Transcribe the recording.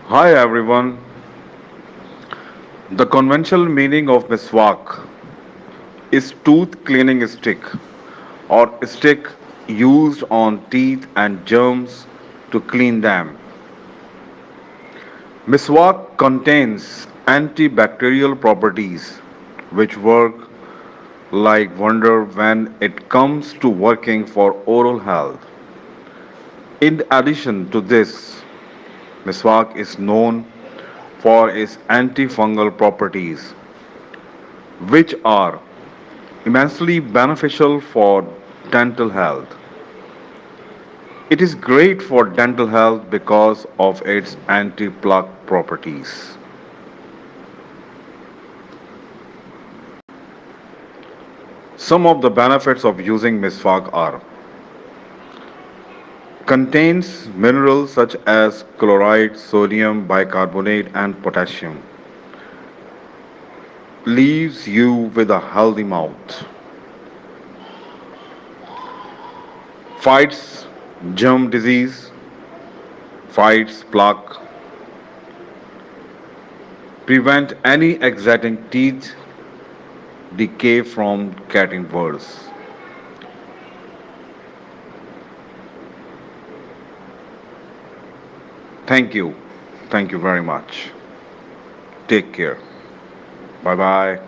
Hi everyone. The conventional meaning of miswak is tooth cleaning stick or stick used on teeth and germs to clean them. Miswak contains antibacterial properties which work like wonder when it comes to working for oral health. In addition to this, miswak is known for its antifungal properties which are immensely beneficial for dental health. It is great for dental health because of its anti-plaque properties. Some of the benefits of using miswak are contains minerals such as chloride, sodium bicarbonate and potassium. Leaves you with a healthy mouth. Fights germ disease, fights plaque, prevent any exciting teeth decay from getting worse. Thank you. Thank you very much. Take care. Bye bye.